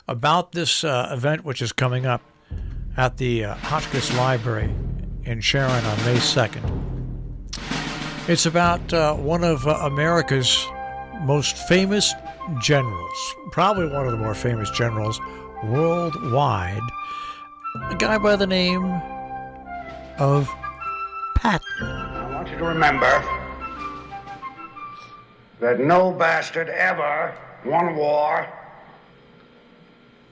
about this event which is coming up at the Hotchkiss Library in Sharon on May 2nd. It's about one of America's most famous generals, probably one of the more famous generals worldwide, a guy by the name of Patton. I want you to remember that no bastard ever won a war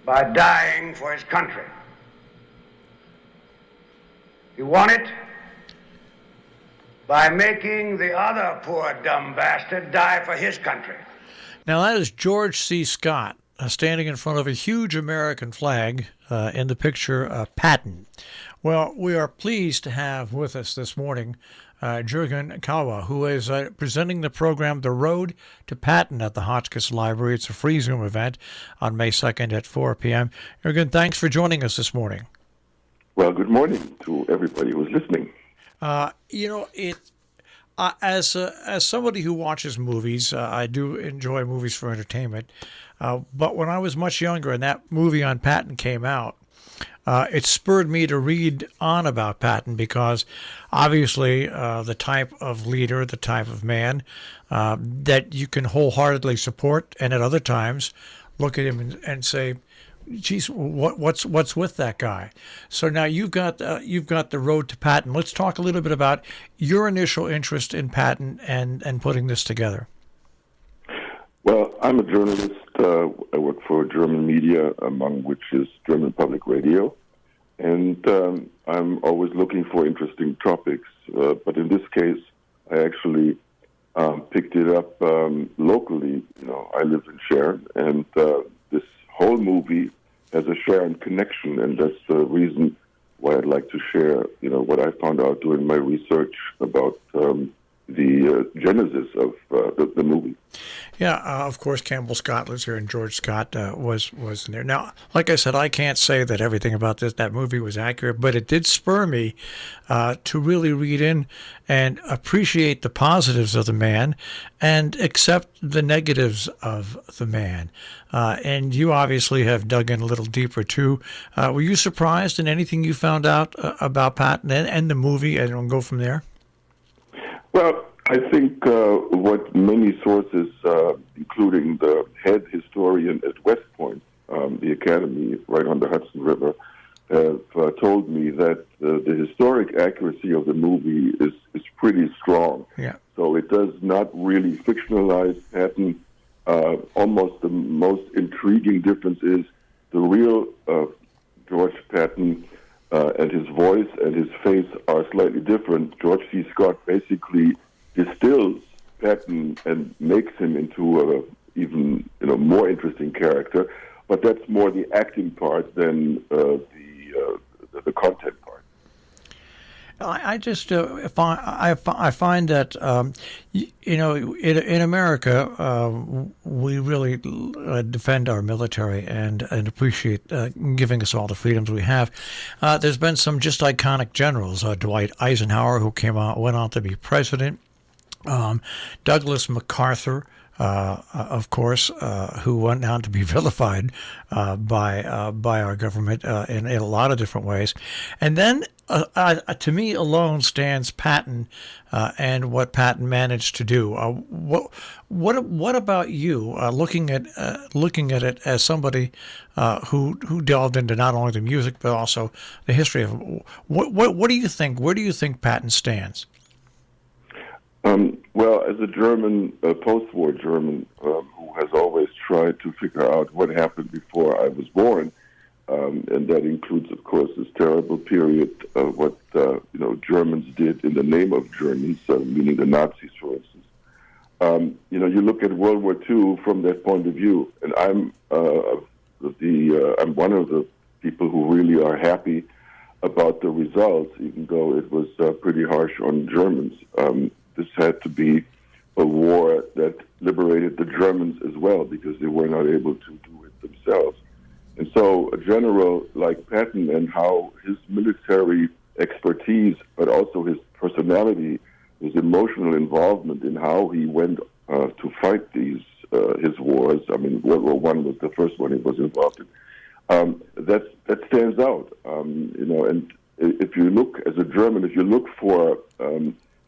by dying for his country. He won it by making the other poor dumb bastard die for his country. Now that is George C. Scott standing in front of a huge American flag in the picture Patton. Well, we are pleased to have with us this morning Juergen Kalwa, who is presenting the program The Road to Patton at the Hotchkiss Library. It's a free Zoom event on May 2nd at 4 p.m. Juergen, thanks for joining us this morning. Well, good morning to everybody who's listening. As somebody who watches movies, I do enjoy movies for entertainment. But when I was much younger and that movie on Patton came out, it spurred me to read on about Patton because obviously the type of leader, the type of man that you can wholeheartedly support, and at other times look at him and say, geez, what's with that guy? So now you've got the road to Patton. Let's talk a little bit about your initial interest in Patton and putting this together. Well, I'm a journalist. I work for German media, among which is German Public Radio, and I'm always looking for interesting topics. But in this case, I actually picked it up locally. I live in Sharon, and this whole movie has a Sharon connection, and that's the reason why I'd like to share, what I found out doing my research about the genesis of the movie. Yeah, of course, Campbell Scott lives here, and George Scott was in there. Now, like I said, I can't say that everything about that movie was accurate, but it did spur me to really read in and appreciate the positives of the man and accept the negatives of the man. And you obviously have dug in a little deeper, too. Were you surprised in anything you found out about Patton and the movie, and we'll go from there? Well, I think what many sources, including the head historian at West Point, the academy right on the Hudson River, have told me that the historic accuracy of the movie is pretty strong. Yeah. So it does not really fictionalize Patton. Almost the most intriguing difference is the real George Patton and his voice and his face are slightly different. George C. Scott basically distills Patton and makes him into a even more interesting character, but that's more the acting part than the content part. I just I find that in America we really defend our military and appreciate giving us all the freedoms we have. There's been some just iconic generals, Dwight Eisenhower, who went on to be president. Douglas MacArthur, of course, who went on to be vilified by our government in a lot of different ways. And then, to me alone, stands Patton and what Patton managed to do. What about you? Looking at it as somebody who delved into not only the music but also the history of it. What do you think? Where do you think Patton stands? Well, as a German, post-war German, who has always tried to figure out what happened before I was born, and that includes, of course, this terrible period of what Germans did in the name of Germans, meaning the Nazis, for instance. You look at World War II from that point of view, and I'm one of the people who really are happy about the results, even though it was pretty harsh on Germans. This had to be a war that liberated the Germans as well, because they were not able to do it themselves. And so a general like Patton and how his military expertise, but also his personality, his emotional involvement in how he went to fight these his wars. I mean, World War One was the first one he was involved in. That stands out, And if you look as a German, if you look for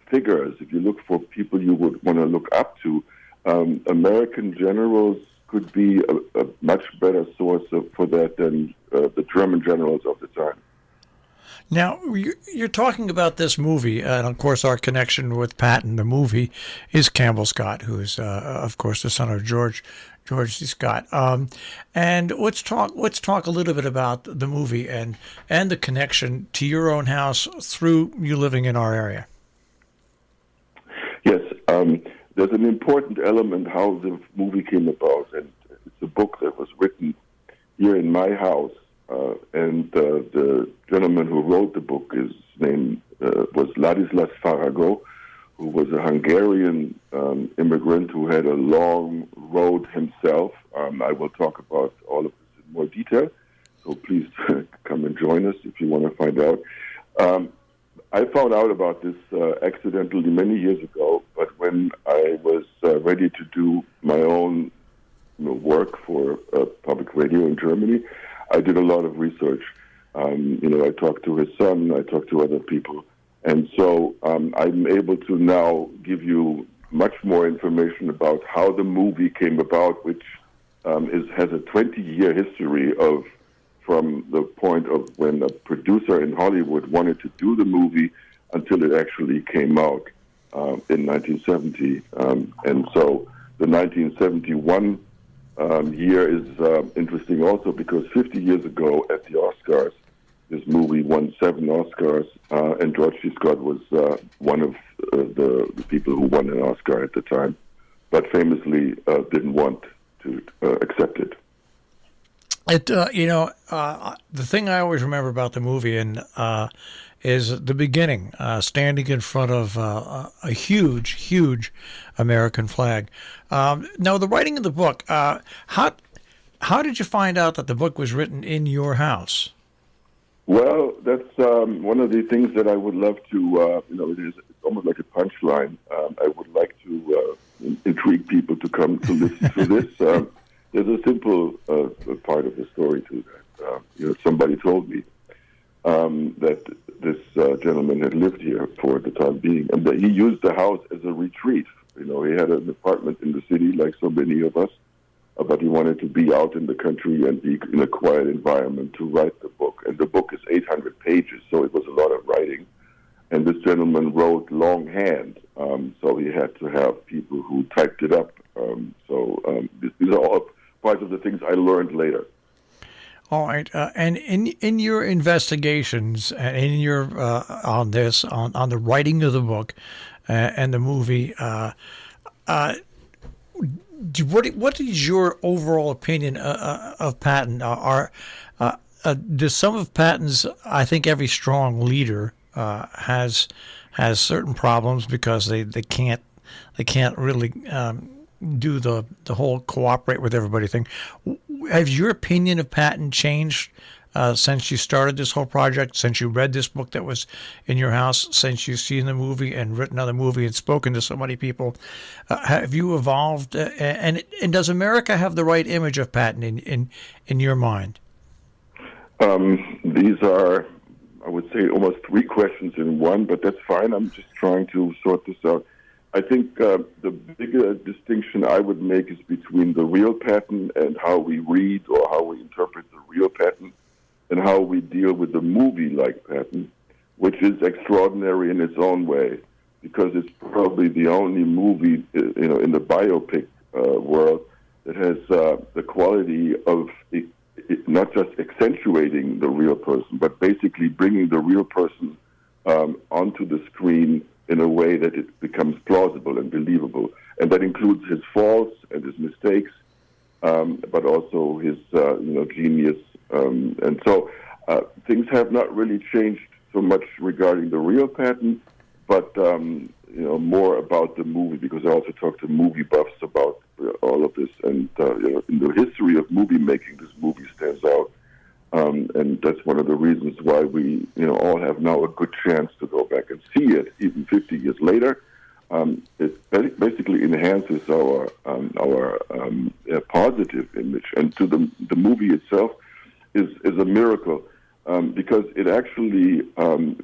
figures, if you look for people you would want to look up to, American generals could be a much better source for that than the German generals of the time. Now, you're talking about this movie, and of course our connection with Patton, the movie, is Campbell Scott, who is, of course, the son of George C. Scott. And let's talk a little bit about the movie and the connection to your own house through you living in our area. Yes, there's an important element how the movie came about, and it's a book that was written here in my house. And the gentleman who wrote the book, his name was Ladislas Farago, who was a Hungarian immigrant who had a long road himself. I will talk about all of this in more detail, so please come and join us if you want to find out. I found out about this accidentally many years ago, but when I was ready to do my own work for public radio in Germany, I did a lot of research. I talked to his son, I talked to other people, and so I'm able to now give you much more information about how the movie came about, which has a 20-year history from the point of when a producer in Hollywood wanted to do the movie until it actually came out in 1970. And so the 1971 year is interesting also because 50 years ago at the Oscars, this movie won 7 Oscars, and George C. Scott was one of the people who won an Oscar at the time, but famously didn't want to accept it. The thing I always remember about the movie is the beginning, standing in front of a huge, huge American flag. Now, the writing of the book, how did you find out that the book was written in your house? Well, that's one of the things that I would love to, it's almost like a punchline. I would like to intrigue people to come to listen to this. There's a simple part of the story to that. Somebody told me that this gentleman had lived here for the time being, and that he used the house as a retreat. He had an apartment in the city, like so many of us, but he wanted to be out in the country and be in a quiet environment to write the book. And the book is 800 pages, so it was a lot of writing. And this gentleman wrote longhand, so he had to have people who typed it up. These are all parts of the things I learned later. All right, and in your investigations and in your on the writing of the book and the movie, what is your overall opinion of Patton? Does some of Patton's? I think every strong leader has certain problems because they can't really do the whole cooperate with everybody thing. Has your opinion of Patton changed since you started this whole project, since you read this book that was in your house, since you've seen the movie and written on the movie and spoken to so many people? Have you evolved? And does America have the right image of Patton in your mind? These are, I would say, almost 3 questions in one, but that's fine. I'm just trying to sort this out. I think the bigger distinction I would make is between the real Patton and how we read or how we interpret the real Patton, and how we deal with the movie like Patton, which is extraordinary in its own way, because it's probably the only movie, in the biopic world that has the quality of not just accentuating the real person, but basically bringing the real person onto the screen in a way that it becomes plausible and believable. And that includes his faults and his mistakes, but also his genius. And so things have not really changed so much regarding the real Patton, but more about the movie, because I also talked to movie buffs about all of this. And in the history of movie making, this movie stands out. And that's one of the reasons why we, all have now a good chance to go back and see it, even 50 years later. It basically enhances our positive image. And to the movie itself is a miracle because it actually,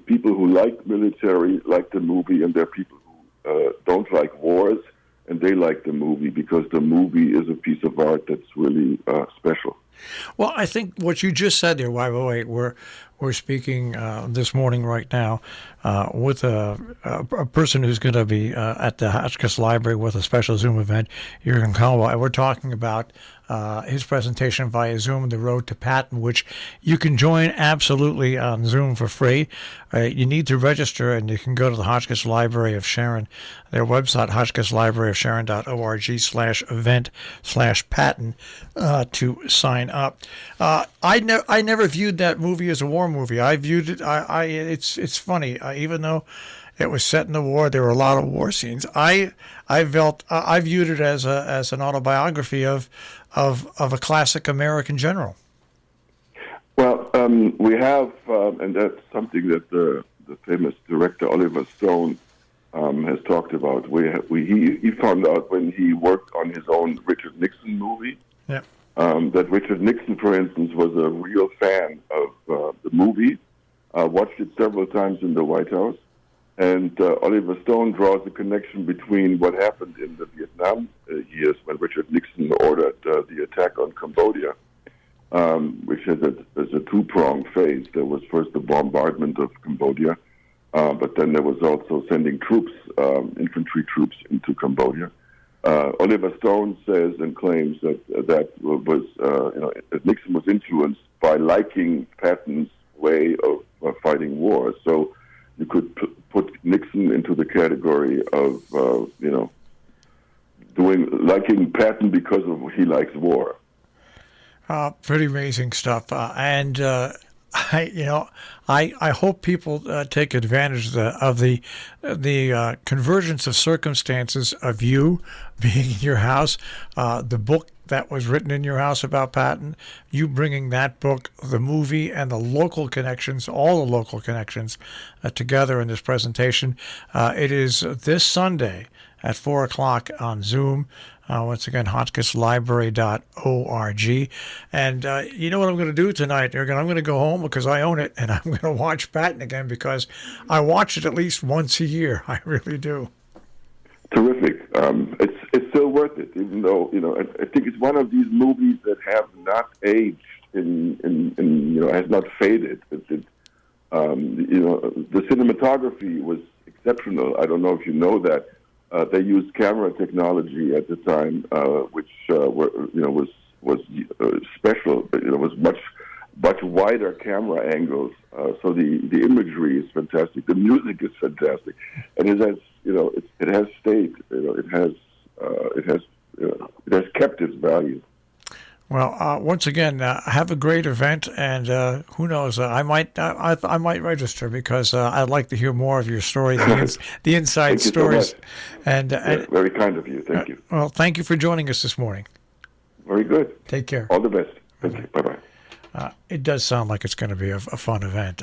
people who like military like the movie, and there are people who don't like wars, and they like the movie because the movie is a piece of art that's really special. Well, I think what you just said there, by the way, we're speaking this morning right now with a person who's going to be at the Hotchkiss Library with a special Zoom event, Juergen Kalwa, and we're talking about his presentation via Zoom, The Road to Patton, which you can join absolutely on Zoom for free. You need to register, and you can go to the Hotchkiss Library of Sharon, their website, hotchkisslibraryofsharon.org/event/Patton, to sign up. I never viewed that movie as a war movie. I viewed it. It's funny. Even though it was set in the war, there were a lot of war scenes. I viewed it as an autobiography of a classic American general. Well, we have, and that's something that the famous director Oliver Stone has talked about. He found out when he worked on his own Richard Nixon movie. Yeah. That Richard Nixon, for instance, was a real fan of the movie, watched it several times in the White House, and Oliver Stone draws a connection between what happened in the Vietnam years when Richard Nixon ordered the attack on Cambodia, which is a two-pronged phase. There was first the bombardment of Cambodia, but then there was also sending troops, infantry troops, into Cambodia. Oliver Stone says and claims that was Nixon was influenced by liking Patton's way of fighting war. So you could put Nixon into the category of liking Patton because of he likes war. Pretty amazing stuff, and I hope people take advantage of the convergence of circumstances of you being in your house, the book that was written in your house about Patton, you bringing that book, the movie, and the local connections, all the local connections, together in this presentation. It is this Sunday at 4 o'clock on Zoom. Once again, hotchkisslibrary.org. And you know what I'm going to do tonight, Juergen? I'm going to go home because I own it, and I'm going to watch Patton again because I watch it at least once a year. I really do. Terrific. It's still worth it, even though I think it's one of these movies that have not aged has not faded. The cinematography was exceptional. I don't know if you know that. They used camera technology at the time, which was special. It was much wider camera angles. So the imagery is fantastic. The music is fantastic, and it has stayed. It has kept its value. Well, once again, have a great event, and who knows? I might register because I'd like to hear more of your story, the inside stories. So and very kind of you. Thank you. Well, thank you for joining us this morning. Very good. Take care. All the best. Thank you. Bye bye. It does sound like it's going to be a fun event,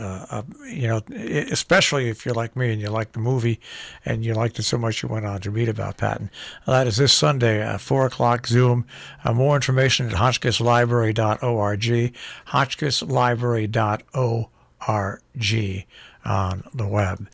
especially if you're like me and you like the movie and you liked it so much you went on to read about Patton. That is this Sunday at 4 o'clock Zoom. More information at hotchkisslibrary.org, hotchkisslibrary.org on the web.